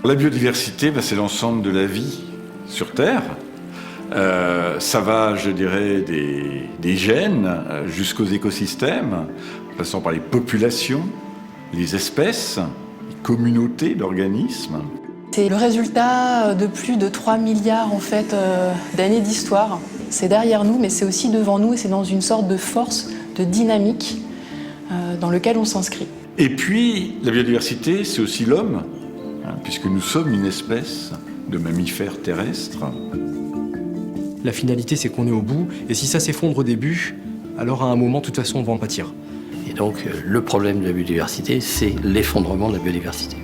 La biodiversité, c'est l'ensemble de la vie sur Terre. Ça va, je dirais, des gènes jusqu'aux écosystèmes, en passant par les populations, les espèces, les communautés d'organismes. C'est le résultat de plus de 3 milliards en fait, d'années d'histoire. C'est derrière nous, mais c'est aussi devant nous, et c'est dans une sorte de force, de dynamique dans lequel on s'inscrit. Et puis, la biodiversité, c'est aussi l'homme, puisque nous sommes une espèce de mammifères terrestres. La finalité, c'est qu'on est au bout, et si ça s'effondre au début, alors à un moment, de toute façon, on va en pâtir. Et donc, le problème de la biodiversité, c'est l'effondrement de la biodiversité.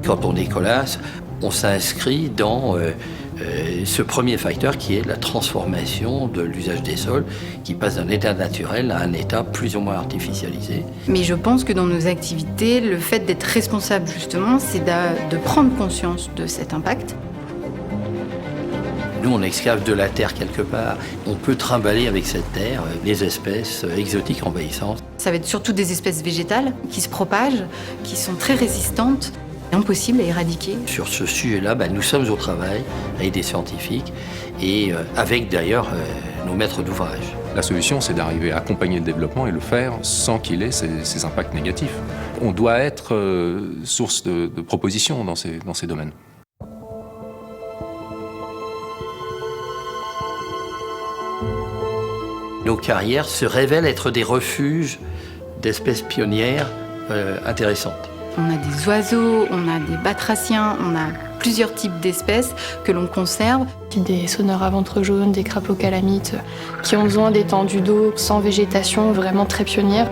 Quand on est Colas, on s'inscrit dans ce premier facteur qui est la transformation de l'usage des sols, qui passe d'un état naturel à un état plus ou moins artificialisé. Mais je pense que dans nos activités, le fait d'être responsable justement, c'est de prendre conscience de cet impact. Nous, on excave de la terre quelque part. On peut trimballer avec cette terre des espèces exotiques envahissantes. Ça va être surtout des espèces végétales qui se propagent, qui sont très résistantes, impossibles à éradiquer. Sur ce sujet-là, nous sommes au travail avec des scientifiques et avec d'ailleurs nos maîtres d'ouvrage. La solution, c'est d'arriver à accompagner le développement et le faire sans qu'il ait ces impacts négatifs. On doit être source de propositions dans ces domaines. Nos carrières se révèlent être des refuges d'espèces pionnières intéressantes. On a des oiseaux, on a des batraciens, on a plusieurs types d'espèces que l'on conserve. Des sonneurs à ventre jaune, des crapauds calamites, qui ont besoin d'étendues d'eau sans végétation, vraiment très pionnières.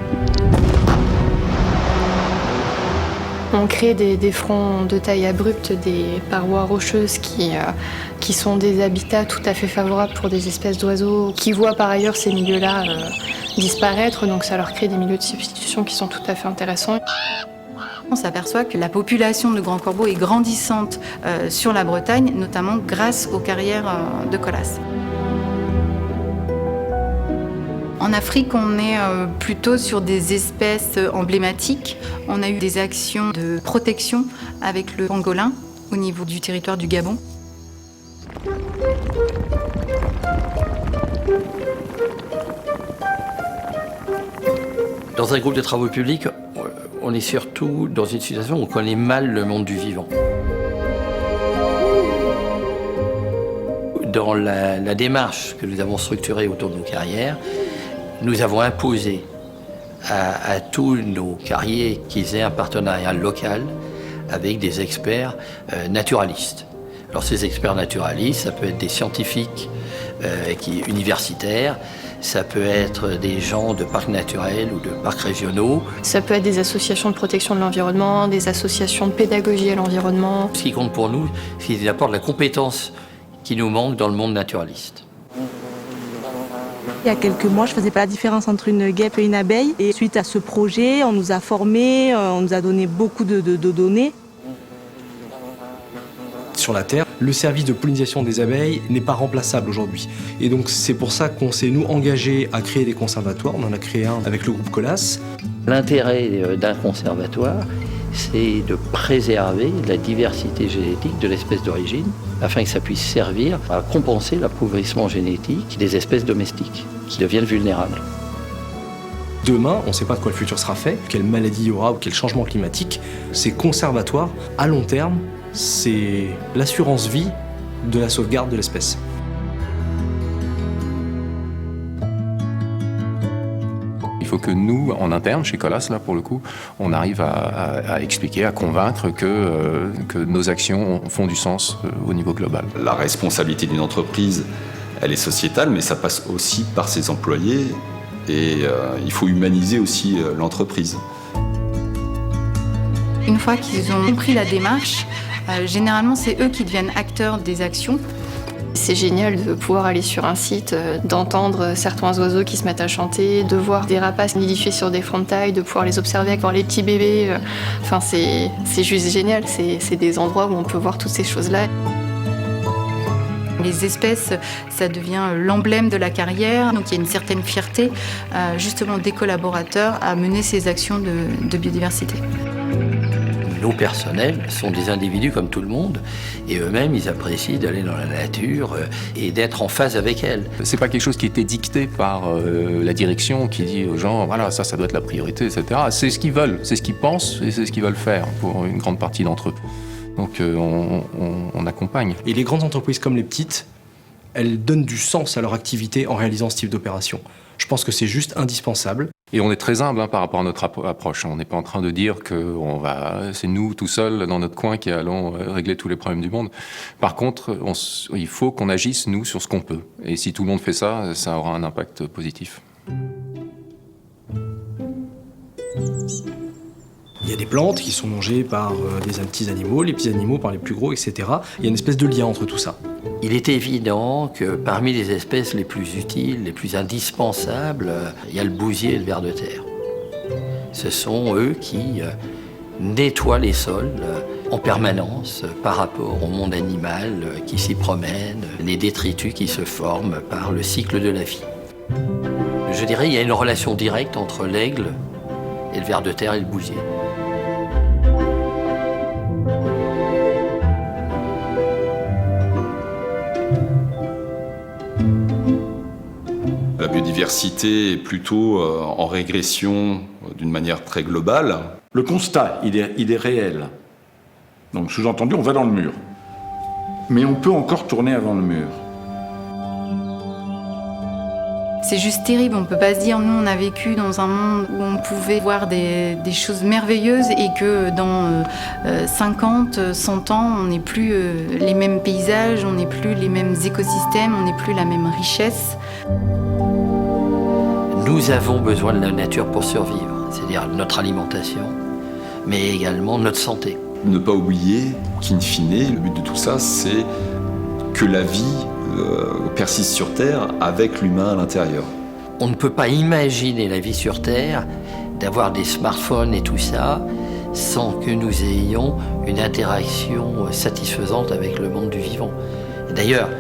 On crée des fronts de taille abrupte, des parois rocheuses qui sont des habitats tout à fait favorables pour des espèces d'oiseaux qui voient par ailleurs ces milieux-là disparaître, donc ça leur crée des milieux de substitution qui sont tout à fait intéressants. On s'aperçoit que la population de grands corbeaux est grandissante sur la Bretagne, notamment grâce aux carrières de Colas. En Afrique, on est plutôt sur des espèces emblématiques. On a eu des actions de protection avec le pangolin au niveau du territoire du Gabon. Dans un groupe de travaux publics, on est surtout dans une situation où on connaît mal le monde du vivant. Dans la démarche que nous avons structurée autour de nos carrières, nous avons imposé à tous nos carriers qu'ils aient un partenariat local avec des experts naturalistes. Alors ces experts naturalistes, ça peut être des scientifiques universitaires, ça peut être des gens de parcs naturels ou de parcs régionaux. Ça peut être des associations de protection de l'environnement, des associations de pédagogie à l'environnement. Ce qui compte pour nous, c'est qu'ils apportent la compétence qui nous manque dans le monde naturaliste. Il y a quelques mois, je ne faisais pas la différence entre une guêpe et une abeille. Et suite à ce projet, on nous a formés, on nous a donné beaucoup de données. Sur la Terre, le service de pollinisation des abeilles n'est pas remplaçable aujourd'hui. Et donc c'est pour ça qu'on s'est, nous, engagés à créer des conservatoires. On en a créé un avec le groupe Colas. L'intérêt d'un conservatoire, c'est de préserver la diversité génétique de l'espèce d'origine afin que ça puisse servir à compenser l'appauvrissement génétique des espèces domestiques qui deviennent vulnérables. Demain, on ne sait pas de quoi le futur sera fait, quelle maladie il y aura ou quel changement climatique. Ces conservatoires, à long terme, c'est l'assurance vie de la sauvegarde de l'espèce. Il faut que nous, en interne, chez Colas, là pour le coup, on arrive à expliquer, à convaincre que nos actions font du sens au niveau global. La responsabilité d'une entreprise, elle est sociétale, mais ça passe aussi par ses employés. Et il faut humaniser aussi l'entreprise. Une fois qu'ils ont compris la démarche, généralement c'est eux qui deviennent acteurs des actions. C'est génial de pouvoir aller sur un site, d'entendre certains oiseaux qui se mettent à chanter, de voir des rapaces nidifiés sur des frontailles, de pouvoir les observer, voir les petits bébés. Enfin, c'est juste génial, c'est des endroits où on peut voir toutes ces choses-là. Les espèces, ça devient l'emblème de la carrière, donc il y a une certaine fierté justement des collaborateurs à mener ces actions de biodiversité. Nos personnels sont des individus comme tout le monde et eux-mêmes ils apprécient d'aller dans la nature et d'être en phase avec elle. C'est pas quelque chose qui était dicté par la direction qui dit aux gens voilà ça doit être la priorité, etc. C'est ce qu'ils veulent, c'est ce qu'ils pensent et c'est ce qu'ils veulent faire pour une grande partie d'entre eux. Donc on accompagne. Et les grandes entreprises comme les petites, elles donnent du sens à leur activité en réalisant ce type d'opération. Je pense que c'est juste indispensable. Et on est très humble par rapport à notre approche. On n'est pas en train de dire que c'est nous tout seuls dans notre coin qui allons régler tous les problèmes du monde. Par contre, il faut qu'on agisse nous sur ce qu'on peut. Et si tout le monde fait ça, ça aura un impact positif. Il y a des plantes qui sont mangées par des petits animaux, les petits animaux par les plus gros, etc. Il y a une espèce de lien entre tout ça. Il est évident que parmi les espèces les plus utiles, les plus indispensables, il y a le bousier et le ver de terre. Ce sont eux qui nettoient les sols en permanence par rapport au monde animal qui s'y promène, les détritus qui se forment par le cycle de la vie. Je dirais qu'il y a une relation directe entre l'aigle et le ver de terre et le bousier. La biodiversité est plutôt en régression d'une manière très globale. Le constat, il est réel. Donc, sous-entendu, on va dans le mur. Mais on peut encore tourner avant le mur. C'est juste terrible, on ne peut pas se dire, nous on a vécu dans un monde où on pouvait voir des choses merveilleuses et que dans 50, 100 ans, on n'est plus les mêmes paysages, on n'est plus les mêmes écosystèmes, on n'est plus la même richesse. Nous avons besoin de la nature pour survivre, c'est-à-dire notre alimentation, mais également notre santé. Ne pas oublier qu'in fine, le but de tout ça, c'est que la vie persiste sur Terre avec l'humain à l'intérieur. On ne peut pas imaginer la vie sur Terre, d'avoir des smartphones et tout ça, sans que nous ayons une interaction satisfaisante avec le monde du vivant. D'ailleurs,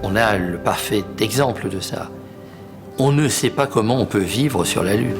on a le parfait exemple de ça. On ne sait pas comment on peut vivre sur la Lune.